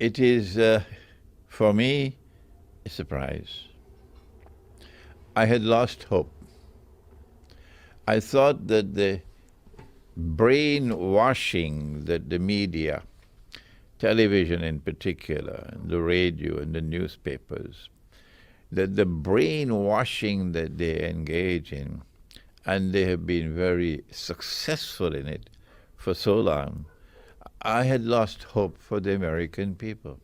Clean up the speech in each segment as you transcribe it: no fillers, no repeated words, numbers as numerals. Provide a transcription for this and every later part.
It is, for me, a surprise. I had lost hope. I thought that the brainwashing that the media, television in particular, and the radio and the newspapers, that the brainwashing that they engage in, and they have been very successful in it for so long, I had lost hope for the American people.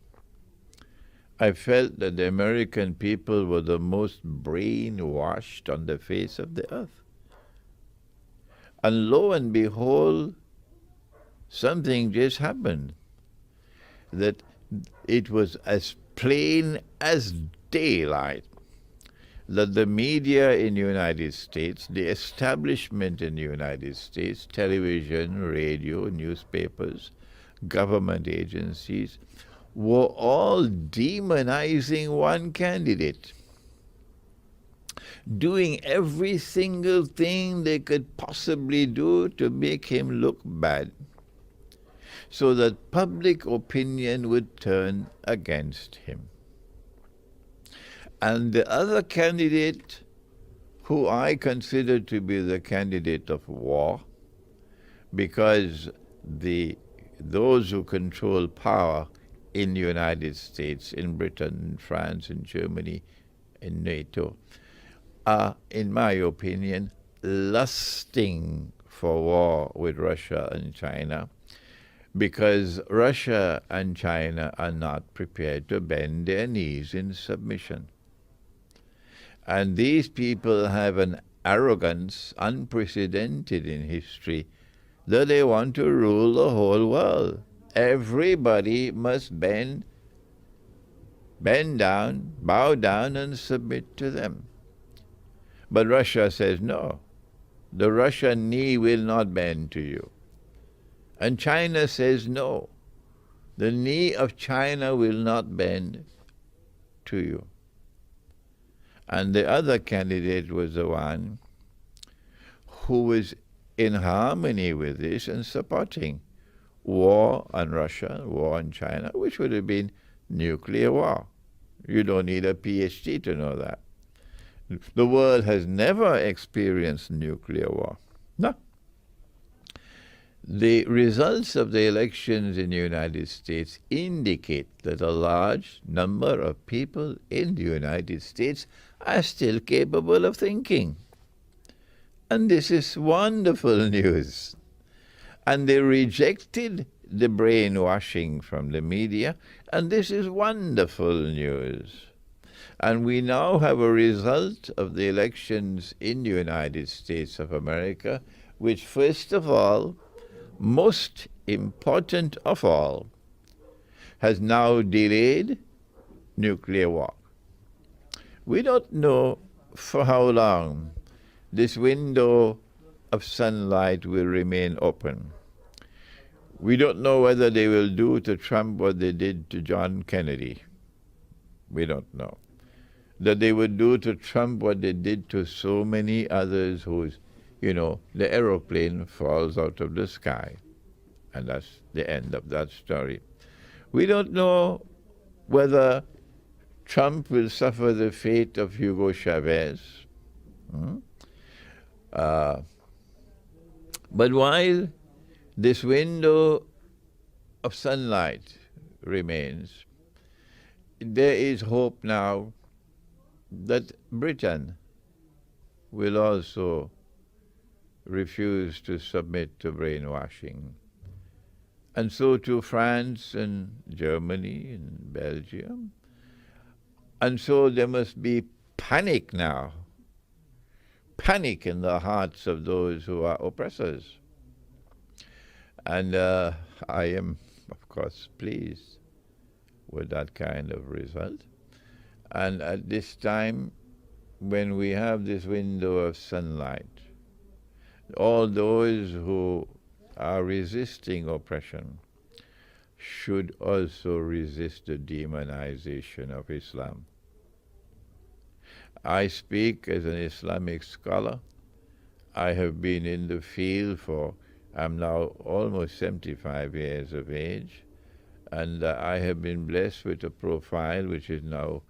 I felt that the American people were the most brainwashed on the face of the earth. And lo and behold, something just happened. That it was as plain as daylight that the media in the United States, the establishment in the United States, television, radio, newspapers, government agencies, were all demonizing one candidate, doing every single thing they could possibly do to make him look bad, so that public opinion would turn against him. And the other candidate, who I consider to be the candidate of war, because those who control power in the United States, in Britain, France, in Germany, in NATO, are, in my opinion, lusting for war with Russia and China, because Russia and China are not prepared to bend their knees in submission. And these people have an arrogance unprecedented in history that they want to rule the whole world. Everybody must bend down, bow down, and submit to them. But Russia says no. The Russian knee will not bend to you. And China says no. The knee of China will not bend to you. And the other candidate was the one who was in harmony with this and supporting war on Russia, war on China, which would have been nuclear war. You don't need a PhD to know that. The world has never experienced nuclear war. No. The results of the elections in the United States indicate that a large number of people in the United States are still capable of thinking. And this is wonderful news. And they rejected the brainwashing from the media, and this is wonderful news. And we now have a result of the elections in the United States of America, which, first of all, most important of all, has now delayed nuclear war. We don't know for how long this window of sunlight will remain open. We don't know whether they will do to Trump what they did to John Kennedy. We don't know. That they would do to Trump what they did to so many others whose, the aeroplane falls out of the sky. And that's the end of that story. We don't know whether Trump will suffer the fate of Hugo Chavez. But while this window of sunlight remains, there is hope now that Britain will also refuse to submit to brainwashing. And so too France and Germany and Belgium. And so there must be panic now. Panic in the hearts of those who are oppressors. And I am, of course, pleased with that kind of result. And at this time, when we have this window of sunlight, all those who are resisting oppression should also resist the demonization of Islam. I speak as an Islamic scholar. I have been in the field I'm now almost 75 years of age, And I have been blessed with a profile which is now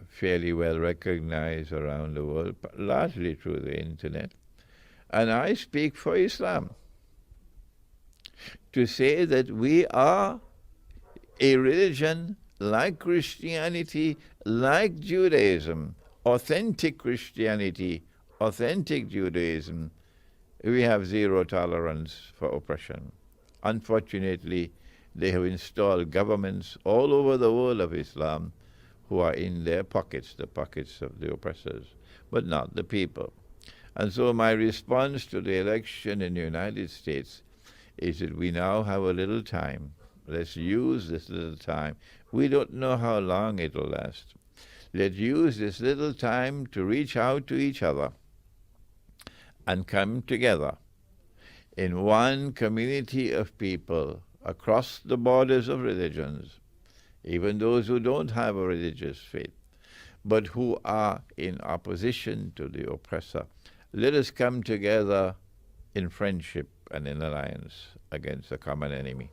fairly well recognized around the world, largely through the internet. And I speak for Islam to say that we are a religion like Christianity, like Judaism, authentic Christianity, authentic Judaism. We have zero tolerance for oppression. Unfortunately, they have installed governments all over the world of Islam who are in their pockets, the pockets of the oppressors, but not the people. And so my response to the election in the United States is that we now have a little time. Let's use this little time. We don't know how long it will last. Let's use this little time to reach out to each other and come together in one community of people across the borders of religions, even those who don't have a religious faith, but who are in opposition to the oppressor. Let us come together in friendship and in alliance against a common enemy.